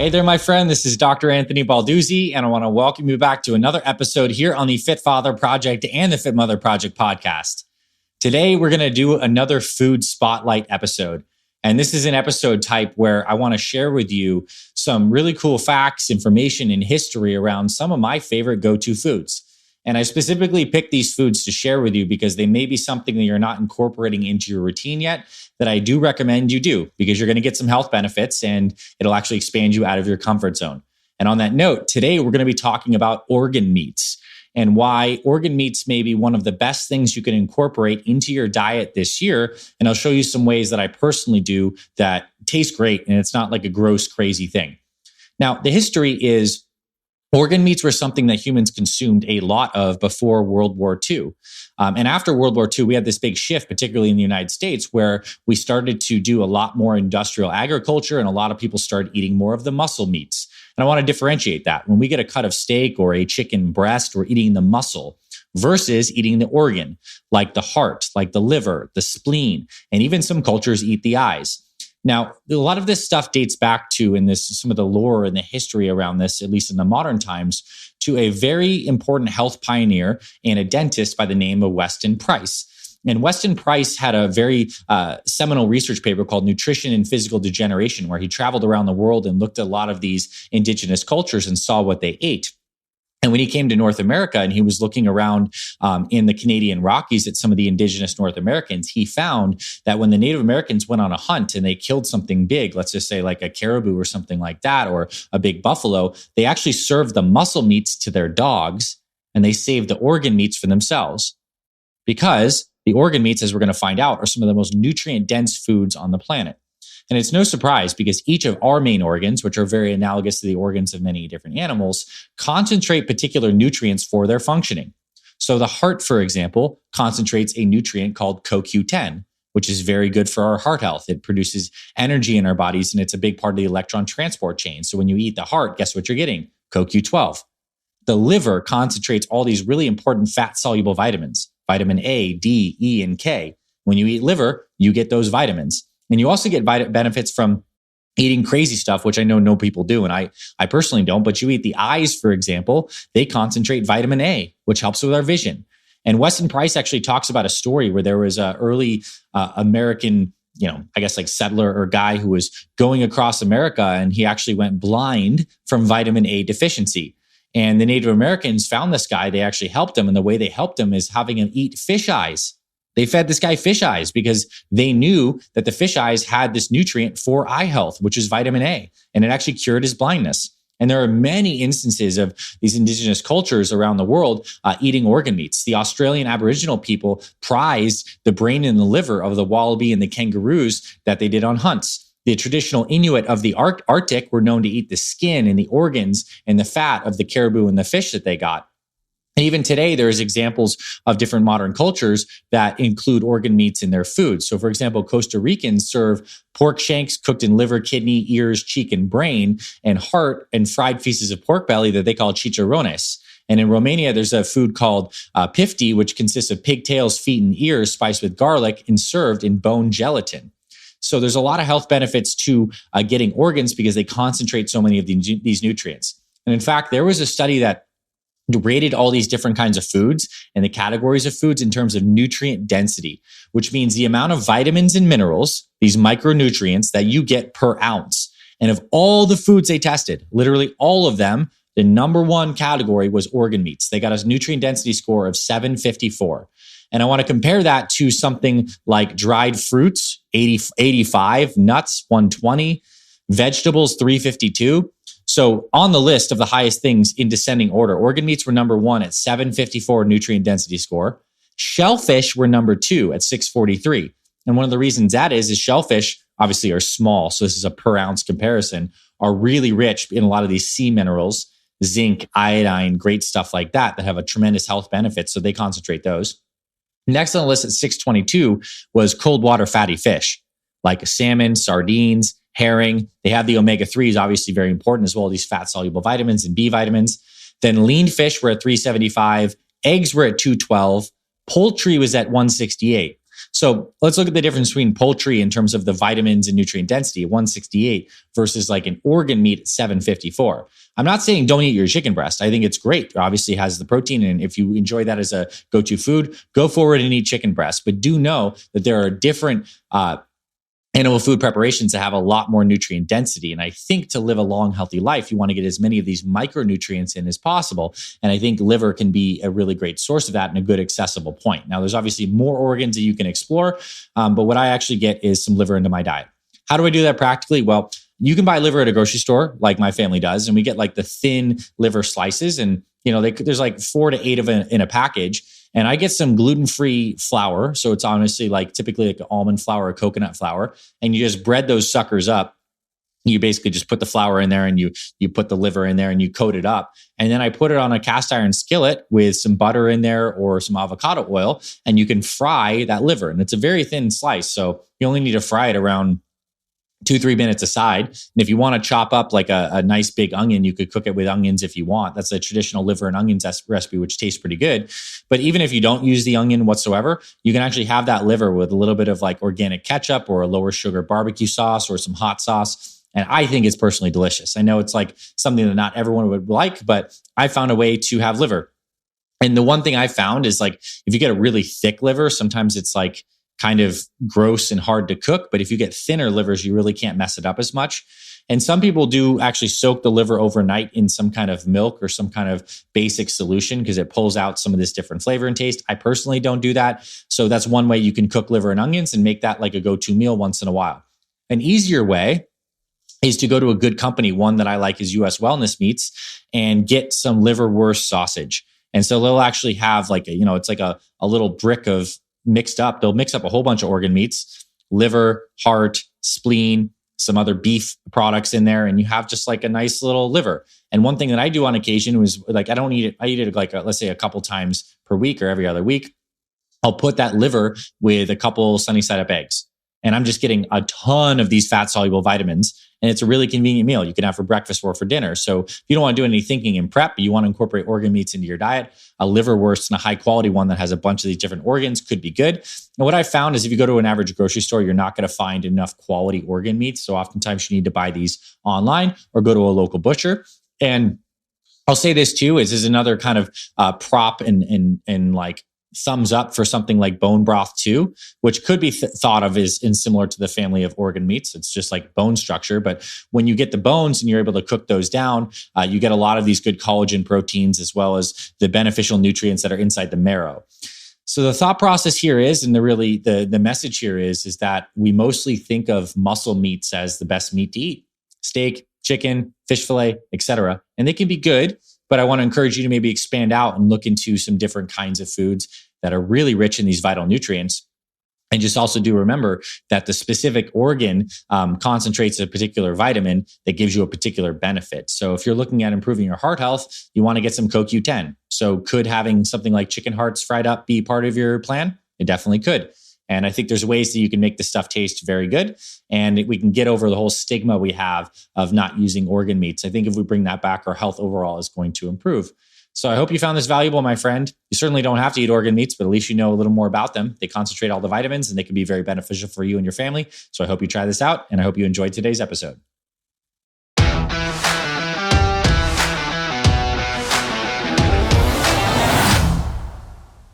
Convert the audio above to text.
Hey there, my friend. This is Dr. Anthony Balduzzi, and I want to welcome you back to another episode here on the Fit Father Project and the Fit Mother Project podcast. Today, we're going to do another food spotlight episode. And this is an episode type where I want to share with you some really cool facts, information, and history around some of my favorite go-to foods. And I specifically picked these foods to share with you because they may be something that you're not incorporating into your routine yet that I do recommend you do, because you're going to get some health benefits and it'll actually expand you out of your comfort zone. And on that note, today we're going to be talking about organ meats and why organ meats may be one of the best things you can incorporate into your diet this year. And I'll show you some ways that I personally do that taste great and it's not like a gross, crazy thing. Now, the history is organ meats were something that humans consumed a lot of before World War II. And after World War II, we had this big shift, particularly in the United States, where we started to do a lot more industrial agriculture and a lot of people started eating more of the muscle meats. And I want to differentiate that. When we get a cut of steak or a chicken breast, we're eating the muscle versus eating the organ, like the heart, like the liver, the spleen, and even some cultures eat the eyes. Now, a lot of this stuff dates back to, and this some of the lore and the history around this, at least in the modern times, to a very important health pioneer and a dentist by the name of Weston Price. And Weston Price had a very seminal research paper called Nutrition and Physical Degeneration, where he traveled around the world and looked at a lot of these indigenous cultures and saw what they ate. And when he came to North America and he was looking around in the Canadian Rockies at some of the indigenous North Americans, he found that when the Native Americans went on a hunt and they killed something big, let's just say like a caribou or something like that, or a big buffalo, they actually served the muscle meats to their dogs and they saved the organ meats for themselves. Because the organ meats, as we're going to find out, are some of the most nutrient-dense foods on the planet. And it's no surprise because each of our main organs, which are very analogous to the organs of many different animals, concentrate particular nutrients for their functioning. So the heart, for example, concentrates a nutrient called CoQ10, which is very good for our heart health. It produces energy in our bodies, and it's a big part of the electron transport chain. So when you eat the heart, guess what you're getting? CoQ12. The liver concentrates all these really important fat-soluble vitamins, vitamin A, D, E, and K. When you eat liver, you get those vitamins. And you also get benefits from eating crazy stuff, which I know no people do. And I personally don't, but you eat the eyes, for example, they concentrate vitamin A, which helps with our vision. And Weston Price actually talks about a story where there was an early American, like settler or guy who was going across America, and he actually went blind from vitamin A deficiency. And the Native Americans found this guy. They actually helped him. And the way they helped him is having him eat fish eyes. They fed this guy fish eyes because they knew that the fish eyes had this nutrient for eye health, which is vitamin A, and it actually cured his blindness. And there are many instances of these indigenous cultures around the world eating organ meats. The Australian Aboriginal people prized the brain and the liver of the wallaby and the kangaroos that they did on hunts. The traditional Inuit of the Arctic were known to eat the skin and the organs and the fat of the caribou and the fish that they got. And even today, there's examples of different modern cultures that include organ meats in their food. So for example, Costa Ricans serve pork shanks cooked in liver, kidney, ears, cheek, and brain, and heart and fried pieces of pork belly that they call chicharrones. And in Romania, there's a food called pifti, which consists of pigtails, feet, and ears spiced with garlic and served in bone gelatin. So there's a lot of health benefits to getting organs because they concentrate so many of these nutrients. And in fact, there was a study that rated all these different kinds of foods and the categories of foods in terms of nutrient density, which means the amount of vitamins and minerals, these micronutrients that you get per ounce. And of all the foods they tested, literally all of them, the number one category was organ meats. They got a nutrient density score of 754. And I want to compare that to something like dried fruits, 85, nuts, 120, vegetables, 352. So on the list of the highest things in descending order, organ meats were number one at 754 nutrient density score. Shellfish were number two at 643. And one of the reasons that is shellfish obviously are small. So this is a per ounce comparison, are really rich in a lot of these sea minerals, zinc, iodine, great stuff like that have a tremendous health benefit. So they concentrate those. Next on the list at 622 was cold water fatty fish, like salmon, sardines, herring. They have the omega-3s, obviously very important, as well as these fat-soluble vitamins and B vitamins. Then lean fish were at 375. Eggs were at 212. Poultry was at 168. So let's look at the difference between poultry in terms of the vitamins and nutrient density at 168 versus like an organ meat at 754. I'm not saying don't eat your chicken breast. I think it's great. It obviously has the protein. And if you enjoy that as a go-to food, go forward and eat chicken breast. But do know that there are different animal food preparations that have a lot more nutrient density. And I think to live a long, healthy life, you want to get as many of these micronutrients in as possible. And I think liver can be a really great source of that and a good accessible point. Now, there's obviously more organs that you can explore, but what I actually get is some liver into my diet. How do I do that practically? Well, you can buy liver at a grocery store like my family does, and we get like the thin liver slices, and there's like 4 to 8 of it in a package. And I get some gluten-free flour. So it's honestly like typically like almond flour or coconut flour. And you just bread those suckers up. You basically just put the flour in there and you put the liver in there and you coat it up. And then I put it on a cast iron skillet with some butter in there or some avocado oil, and you can fry that liver. And it's a very thin slice. So you only need to fry it around 2-3 minutes aside. And if you want to chop up like a nice big onion, you could cook it with onions if you want. That's a traditional liver and onions recipe, which tastes pretty good. But even if you don't use the onion whatsoever, you can actually have that liver with a little bit of like organic ketchup or a lower sugar barbecue sauce or some hot sauce. And I think it's personally delicious. I know it's like something that not everyone would like, but I found a way to have liver. And the one thing I found is like, if you get a really thick liver, sometimes it's like kind of gross and hard to cook. But if you get thinner livers, you really can't mess it up as much. And some people do actually soak the liver overnight in some kind of milk or some kind of basic solution because it pulls out some of this different flavor and taste. I personally don't do that. So that's one way you can cook liver and onions and make that like a go-to meal once in a while. An easier way is to go to a good company. One that I like is US Wellness Meats, and get some liverwurst sausage. And so they'll actually have like it's like a little brick of mixed up. They'll mix up a whole bunch of organ meats, liver, heart, spleen, some other beef products in there. And you have just like a nice little liver. And one thing that I do on occasion was like, I don't eat it. I eat it like, let's say a couple times per week or every other week. I'll put that liver with a couple sunny side up eggs. And I'm just getting a ton of these fat soluble vitamins. And it's a really convenient meal you can have for breakfast or for dinner. So if you don't want to do any thinking in prep, but you want to incorporate organ meats into your diet, a liverwurst and a high quality one that has a bunch of these different organs could be good. And what I found is if you go to an average grocery store, you're not going to find enough quality organ meats. So oftentimes you need to buy these online or go to a local butcher. And I'll say this too, is another kind of prop and like thumbs up for something like bone broth too, which could be thought of as in similar to the family of organ meats. It's just like bone structure. But when you get the bones and you're able to cook those down, you get a lot of these good collagen proteins as well as the beneficial nutrients that are inside the marrow. So the thought process here is, and the message here is that we mostly think of muscle meats as the best meat to eat: steak, chicken, fish fillet, etc. And they can be good, but I want to encourage you to maybe expand out and look into some different kinds of foods that are really rich in these vital nutrients. And just also do remember that the specific organ concentrates a particular vitamin that gives you a particular benefit. So if you're looking at improving your heart health, you want to get some CoQ10. So could having something like chicken hearts fried up be part of your plan? It definitely could. And I think there's ways that you can make this stuff taste very good. And we can get over the whole stigma we have of not using organ meats. I think if we bring that back, our health overall is going to improve. So I hope you found this valuable, my friend. You certainly don't have to eat organ meats, but at least you know a little more about them. They concentrate all the vitamins and they can be very beneficial for you and your family. So I hope you try this out, and I hope you enjoyed today's episode.